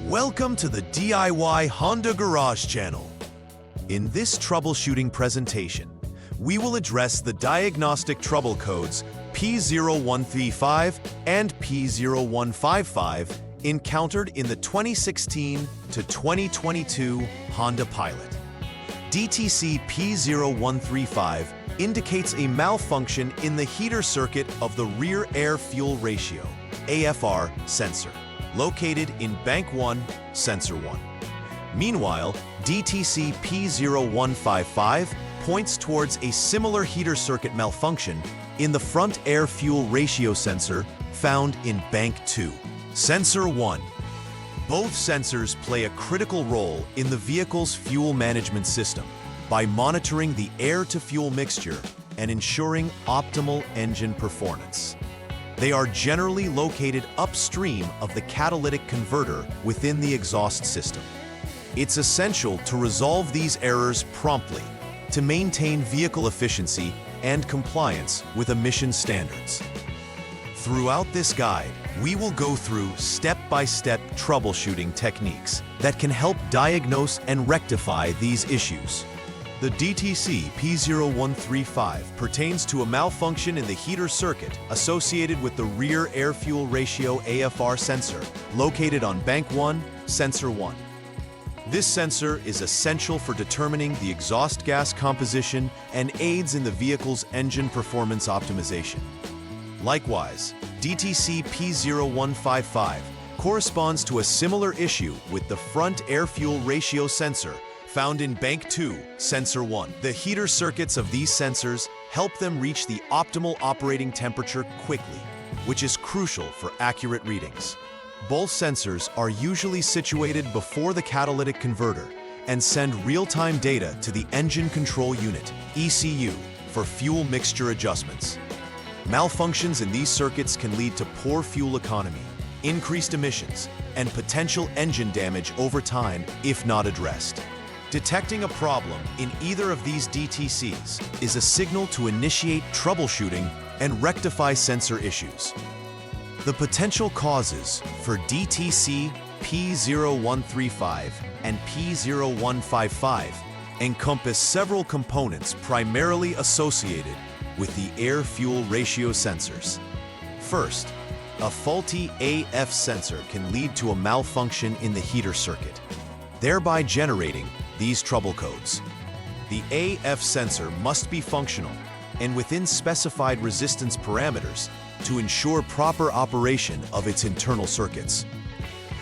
Welcome to the DIY Honda Garage channel. In this troubleshooting presentation, we will address the diagnostic trouble codes P0135 and P0155 encountered in the 2016 to 2022 Honda Pilot. DTC P0135 indicates a malfunction in the heater circuit of the rear air-fuel ratio AFR sensor, located in Bank 1, Sensor 1. Meanwhile, DTC P0155 points towards a similar heater circuit malfunction in the front air-fuel ratio sensor found in Bank 2, Sensor 1. Both sensors play a critical role in the vehicle's fuel management system by monitoring the air-to-fuel mixture and ensuring optimal engine performance. They are generally located upstream of the catalytic converter within the exhaust system. It's essential to resolve these errors promptly to maintain vehicle efficiency and compliance with emission standards. Throughout this guide, we will go through step-by-step troubleshooting techniques that can help diagnose and rectify these issues. The DTC P0135 pertains to a malfunction in the heater circuit associated with the rear air-fuel ratio AFR sensor located on Bank 1, Sensor 1. This sensor is essential for determining the exhaust gas composition and aids in the vehicle's engine performance optimization. Likewise, DTC P0155 corresponds to a similar issue with the front air-fuel ratio sensor found in Bank 2, Sensor 1. The heater circuits of these sensors help them reach the optimal operating temperature quickly, which is crucial for accurate readings. Both sensors are usually situated before the catalytic converter and send real-time data to the Engine Control Unit, ECU, for fuel mixture adjustments. Malfunctions in these circuits can lead to poor fuel economy, increased emissions, and potential engine damage over time if not addressed. Detecting a problem in either of these DTCs is a signal to initiate troubleshooting and rectify sensor issues. The potential causes for DTC P0135 and P0155 encompass several components primarily associated with the air-fuel ratio sensors. First, a faulty AF sensor can lead to a malfunction in the heater circuit, thereby generating these trouble codes. The AF sensor must be functional and within specified resistance parameters to ensure proper operation of its internal circuits.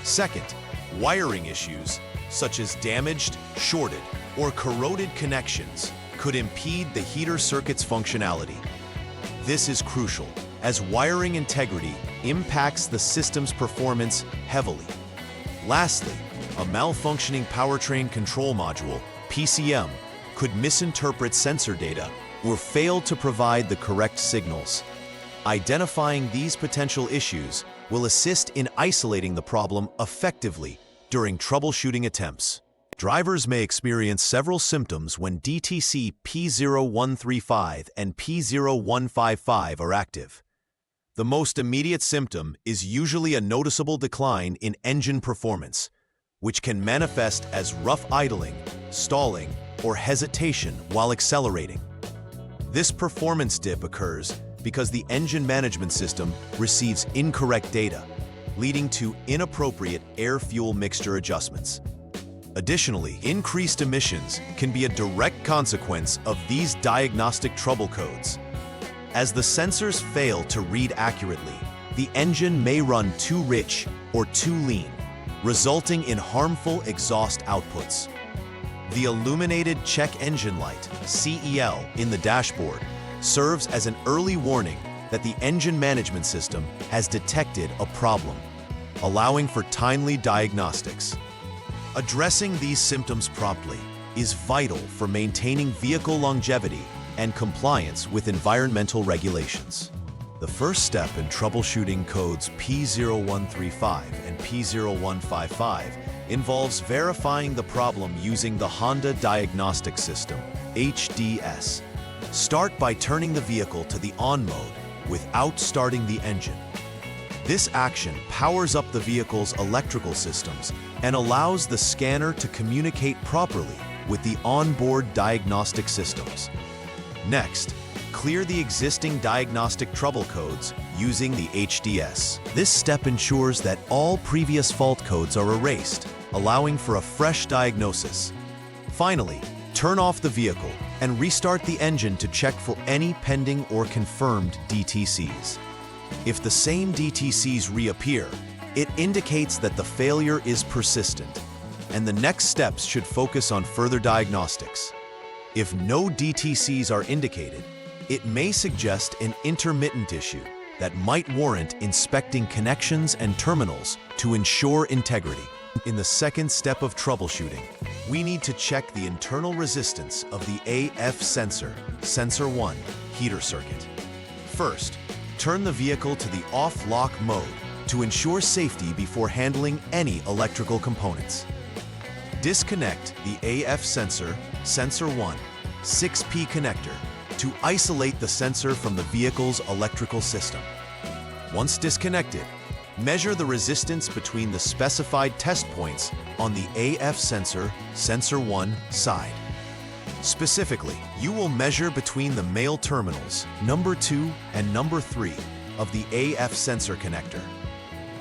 Second, wiring issues such as damaged, shorted, or corroded connections could impede the heater circuit's functionality. This is crucial as wiring integrity impacts the system's performance heavily. Lastly, a malfunctioning powertrain control module, PCM, could misinterpret sensor data or fail to provide the correct signals. Identifying these potential issues will assist in isolating the problem effectively during troubleshooting attempts. Drivers may experience several symptoms when DTC P0135 and P0155 are active. The most immediate symptom is usually a noticeable decline in engine performance, which can manifest as rough idling, stalling, or hesitation while accelerating. This performance dip occurs because the engine management system receives incorrect data, leading to inappropriate air-fuel mixture adjustments. Additionally, increased emissions can be a direct consequence of these diagnostic trouble codes. As the sensors fail to read accurately, the engine may run too rich or too lean, resulting in harmful exhaust outputs. The illuminated check engine light, CEL, in the dashboard serves as an early warning that the engine management system has detected a problem, allowing for timely diagnostics. Addressing these symptoms promptly is vital for maintaining vehicle longevity and compliance with environmental regulations. The first step in troubleshooting codes P0135 and P0155 involves verifying the problem using the Honda Diagnostic System, HDS. Start by turning the vehicle to the on mode without starting the engine. This action powers up the vehicle's electrical systems and allows the scanner to communicate properly with the onboard diagnostic systems. Next, clear the existing diagnostic trouble codes using the HDS. This step ensures that all previous fault codes are erased, allowing for a fresh diagnosis. Finally, turn off the vehicle and restart the engine to check for any pending or confirmed DTCs. If the same DTCs reappear, it indicates that the failure is persistent, and the next steps should focus on further diagnostics. If no DTCs are indicated, it may suggest an intermittent issue that might warrant inspecting connections and terminals to ensure integrity. In the second step of troubleshooting, we need to check the internal resistance of the AF sensor, Sensor 1, heater circuit. First, turn the vehicle to the off-lock mode to ensure safety before handling any electrical components. Disconnect the AF sensor, Sensor 1, 6P connector to isolate the sensor from the vehicle's electrical system. Once disconnected, measure the resistance between the specified test points on the AF sensor, Sensor 1 side. Specifically, you will measure between the male terminals, number 2 and number 3, of the AF sensor connector.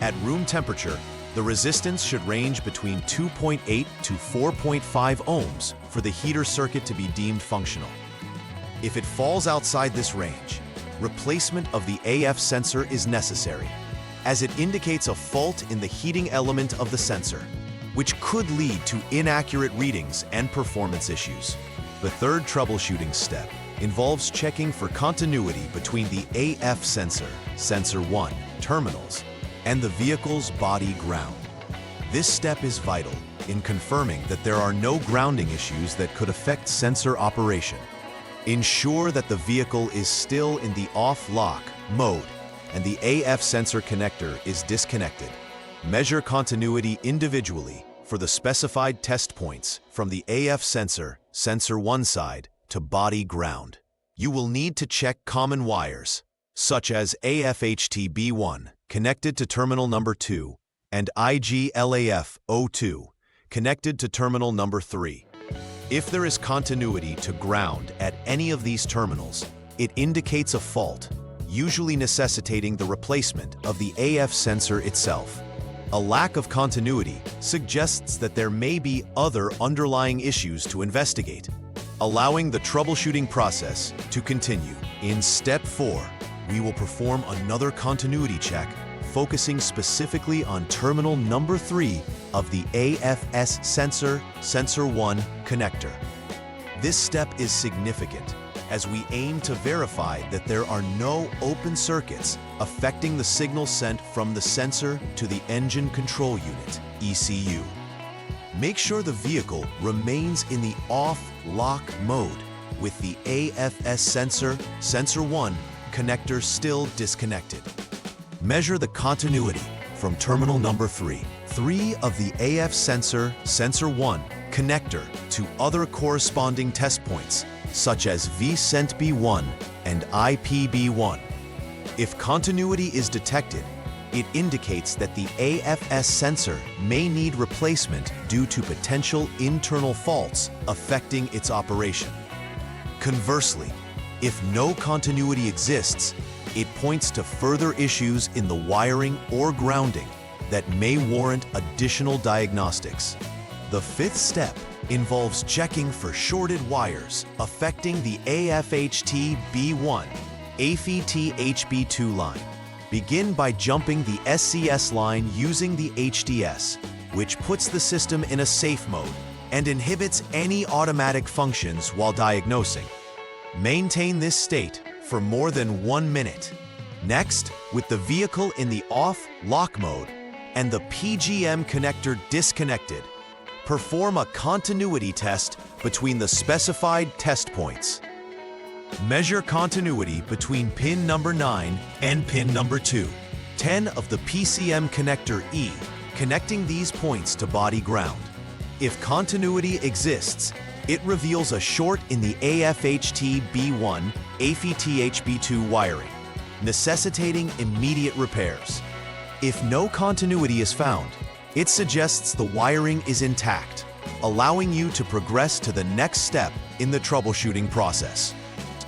At room temperature, the resistance should range between 2.8 to 4.5 ohms for the heater circuit to be deemed functional. If it falls outside this range, replacement of the AF sensor is necessary, as it indicates a fault in the heating element of the sensor, which could lead to inaccurate readings and performance issues. The third troubleshooting step involves checking for continuity between the AF sensor, Sensor 1, terminals, and the vehicle's body ground. This step is vital in confirming that there are no grounding issues that could affect sensor operation. Ensure that the vehicle is still in the off-lock mode and the AF sensor connector is disconnected. Measure continuity individually for the specified test points from the AF sensor, Sensor 1 side, to body ground. You will need to check common wires, such as AFHT-B1, connected to terminal number 2, and IGLAF-02, connected to terminal number 3. If there is continuity to ground at any of these terminals, it indicates a fault, usually necessitating the replacement of the AF sensor itself. A lack of continuity suggests that there may be other underlying issues to investigate, allowing the troubleshooting process to continue. In Step 4, we will perform another continuity check, focusing specifically on terminal number 3 of the AFS sensor, Sensor 1 connector. This step is significant as we aim to verify that there are no open circuits affecting the signal sent from the sensor to the engine control unit, ECU. Make sure the vehicle remains in the off-lock mode with the AFS sensor, Sensor 1 connector still disconnected. Measure the continuity from terminal number 3 of the AF sensor, Sensor 1 connector to other corresponding test points, such as VCENT-B1 and IPB1. If continuity is detected, it indicates that the AFS sensor may need replacement due to potential internal faults affecting its operation. Conversely, if no continuity exists, it points to further issues in the wiring or grounding that may warrant additional diagnostics. The fifth step involves checking for shorted wires affecting the AFHT-B1, AFET-HB2 line. Begin by jumping the SCS line using the HDS, which puts the system in a safe mode and inhibits any automatic functions while diagnosing. Maintain this state for more than 1 minute. Next, with the vehicle in the off-lock mode and the PGM connector disconnected, perform a continuity test between the specified test points. Measure continuity between pin number 9 and pin number 2, 10 of the PCM connector E, connecting these points to body ground. If continuity exists, it reveals a short in the AFHT-B1, AFET-HB2 wiring, necessitating immediate repairs. If no continuity is found, it suggests the wiring is intact, allowing you to progress to the next step in the troubleshooting process.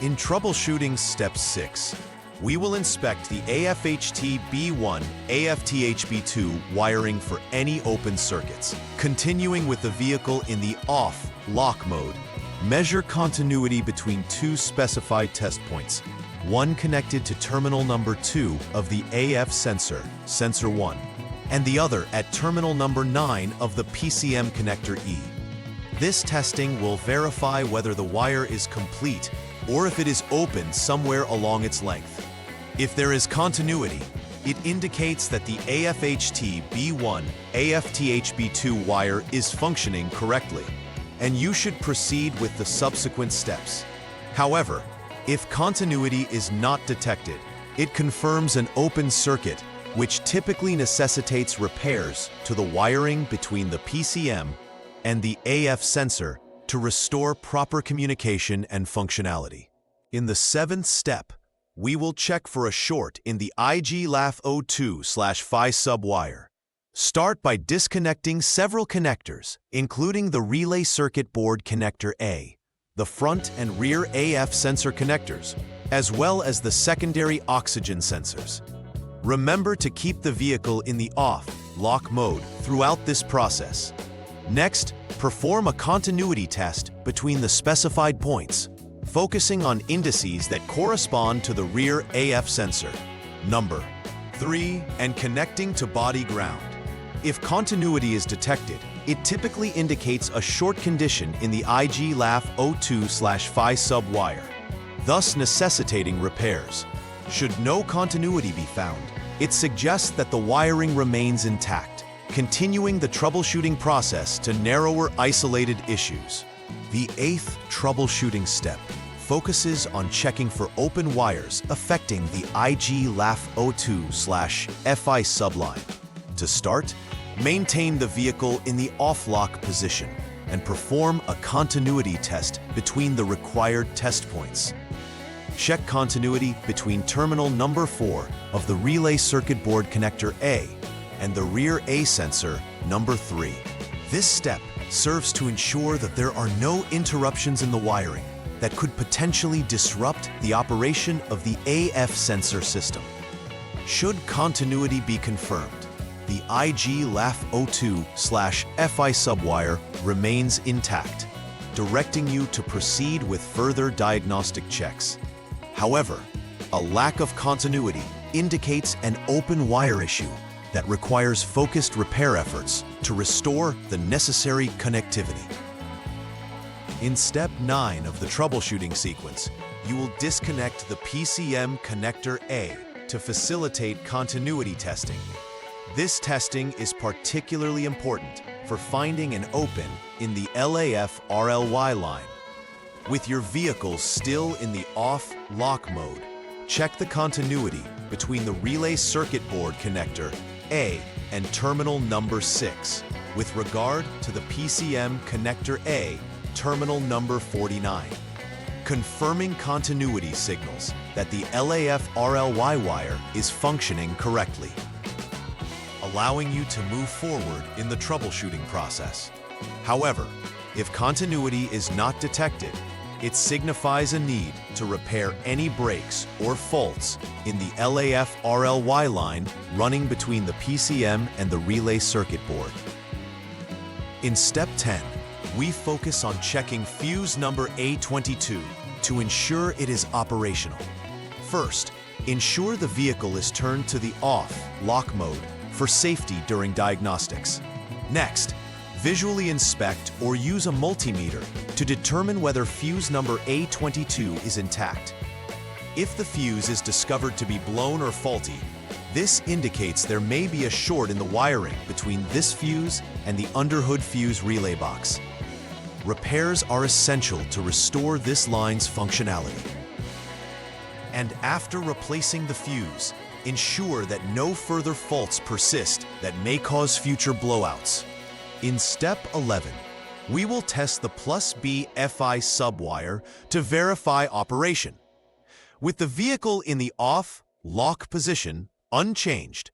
In troubleshooting step 6, we will inspect the AFHT B1, AFTH B2 wiring for any open circuits. Continuing with the vehicle in the off lock mode, measure continuity between two specified test points, one connected to terminal number 2 of the AF sensor, sensor 1, and the other at terminal number 9 of the PCM connector E. This testing will verify whether the wire is complete or if it is open somewhere along its length. If there is continuity, it indicates that the AFHT B1 AFTH B2 wire is functioning correctly, and you should proceed with the subsequent steps. However, if continuity is not detected, it confirms an open circuit, which typically necessitates repairs to the wiring between the PCM and the AF sensor to restore proper communication and functionality. In the 7th step, we will check for a short in the IG-LAF02/Phi sub-wire. Start by disconnecting several connectors, including the relay circuit board connector A, the front and rear AF sensor connectors, as well as the secondary oxygen sensors. Remember to keep the vehicle in the off lock mode throughout this process. Next, perform a continuity test between the specified points, focusing on indices that correspond to the rear AF sensor, number 3, and connecting to body ground. If continuity is detected, it typically indicates a short condition in the IG-LAF02/Phi sub-wire, thus necessitating repairs. Should no continuity be found, it suggests that the wiring remains intact, continuing the troubleshooting process to narrower isolated issues. The 8th troubleshooting step focuses on checking for open wires affecting the IG-LAF02/Fi subline. To start, maintain the vehicle in the off-lock position and perform a continuity test between the required test points. Check continuity between terminal number 4 of the relay circuit board connector A and the rear A sensor number 3. This step serves to ensure that there are no interruptions in the wiring that could potentially disrupt the operation of the AF sensor system. Should continuity be confirmed, the IG-LAF02/Fi subwire remains intact, directing you to proceed with further diagnostic checks. However, a lack of continuity indicates an open wire issue that requires focused repair efforts to restore the necessary connectivity. In step 9 of the troubleshooting sequence, you will disconnect the PCM connector A to facilitate continuity testing. This testing is particularly important for finding an open in the LAF-RLY line. With your vehicle still in the off-lock mode, check the continuity between the relay circuit board connector A and terminal number 6 with regard to the PCM connector A, terminal number 49. Confirming continuity signals that the LAF-RLY wire is functioning correctly, allowing you to move forward in the troubleshooting process. However, if continuity is not detected, it signifies a need to repair any breaks or faults in the LAF-RLY line running between the PCM and the relay circuit board. In step 10, we focus on checking fuse number A22 to ensure it is operational. First, ensure the vehicle is turned to the off-lock mode for safety during diagnostics. Next, visually inspect or use a multimeter to determine whether fuse number A22 is intact. If the fuse is discovered to be blown or faulty, this indicates there may be a short in the wiring between this fuse and the underhood fuse relay box. Repairs are essential to restore this line's functionality. And after replacing the fuse, ensure that no further faults persist that may cause future blowouts. In step 11, we will test the +B Fi subwire to verify operation. With the vehicle in the off-lock position unchanged,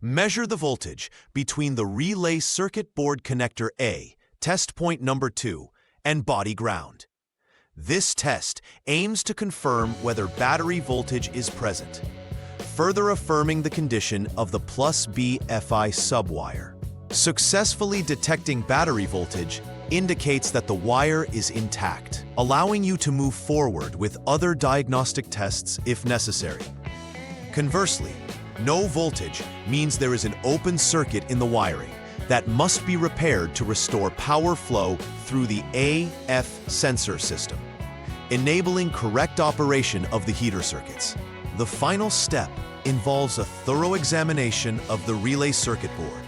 Measure the voltage between the relay circuit board connector A, test point number 2, and body ground. This test aims to confirm whether battery voltage is present, further affirming the condition of the plus B Fi subwire. Successfully detecting battery voltage indicates that the wire is intact, allowing you to move forward with other diagnostic tests if necessary. Conversely, no voltage means there is an open circuit in the wiring that must be repaired to restore power flow through the AF sensor system, enabling correct operation of the heater circuits. The final step involves a thorough examination of the relay circuit board.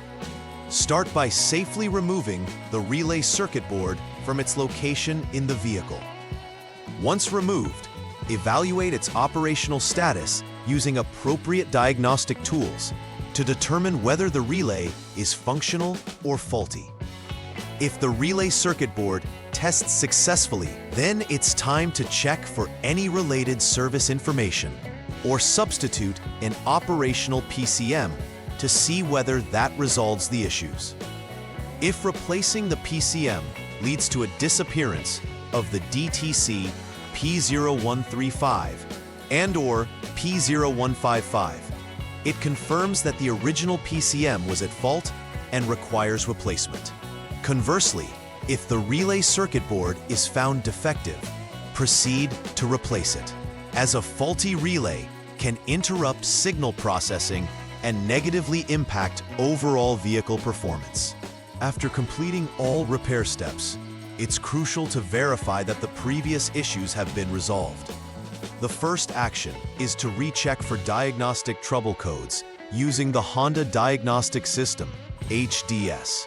Start by safely removing the relay circuit board from its location in the vehicle. Once removed, evaluate its operational status using appropriate diagnostic tools to determine whether the relay is functional or faulty. If the relay circuit board tests successfully, then it's time to check for any related service information or substitute an operational PCM to see whether that resolves the issues. If replacing the PCM leads to a disappearance of the DTC P0135 and/or P0155, it confirms that the original PCM was at fault and requires replacement. Conversely, if the relay circuit board is found defective, proceed to replace it, as a faulty relay can interrupt signal processing and negatively impact overall vehicle performance. After completing all repair steps, it's crucial to verify that the previous issues have been resolved. The first action is to recheck for diagnostic trouble codes using the Honda Diagnostic System, HDS.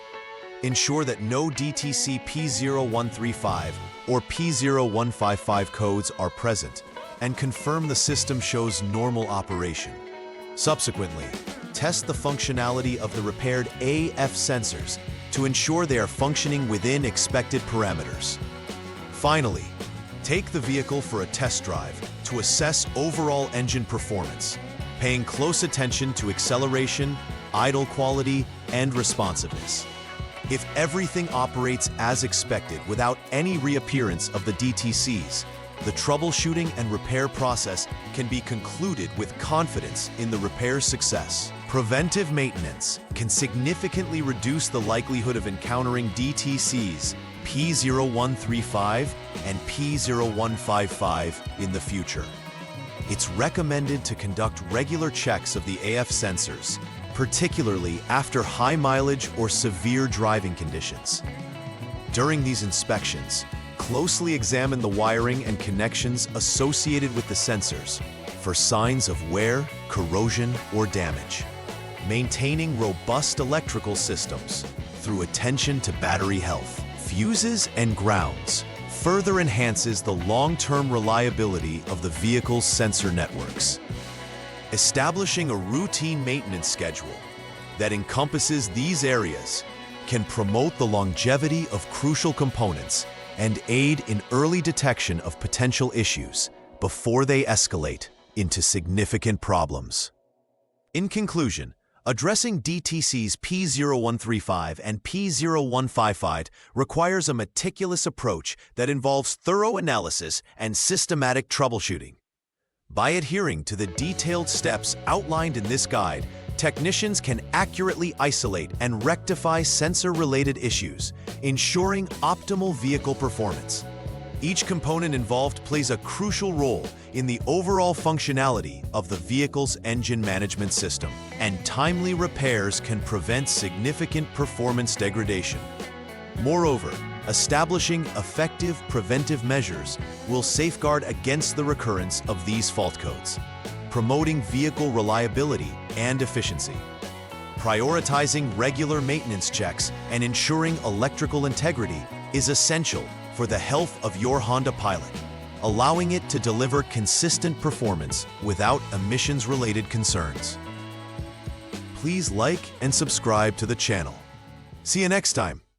Ensure that no DTC P0135 or P0155 codes are present and confirm the system shows normal operation. Subsequently, test the functionality of the repaired AF sensors to ensure they are functioning within expected parameters. Finally, take the vehicle for a test drive to assess overall engine performance, paying close attention to acceleration, idle quality, and responsiveness. If everything operates as expected without any reappearance of the DTCs, the troubleshooting and repair process can be concluded with confidence in the repair's success. Preventive maintenance can significantly reduce the likelihood of encountering DTCs P0135 and P0155 in the future. It's recommended to conduct regular checks of the AF sensors, particularly after high mileage or severe driving conditions. During these inspections, closely examine the wiring and connections associated with the sensors for signs of wear, corrosion, or damage. Maintaining robust electrical systems through attention to battery health, fuses, and grounds further enhances the long-term reliability of the vehicle's sensor networks. Establishing a routine maintenance schedule that encompasses these areas can promote the longevity of crucial components and aid in early detection of potential issues before they escalate into significant problems. In conclusion, addressing DTC's P0135 and P0155 requires a meticulous approach that involves thorough analysis and systematic troubleshooting. By adhering to the detailed steps outlined in this guide, technicians can accurately isolate and rectify sensor-related issues, ensuring optimal vehicle performance. Each component involved plays a crucial role in the overall functionality of the vehicle's engine management system, and timely repairs can prevent significant performance degradation. Moreover, establishing effective preventive measures will safeguard against the recurrence of these fault codes, promoting vehicle reliability and efficiency. Prioritizing regular maintenance checks and ensuring electrical integrity is essential for the health of your Honda Pilot, allowing it to deliver consistent performance without emissions-related concerns. Please like and subscribe to the channel. See you next time.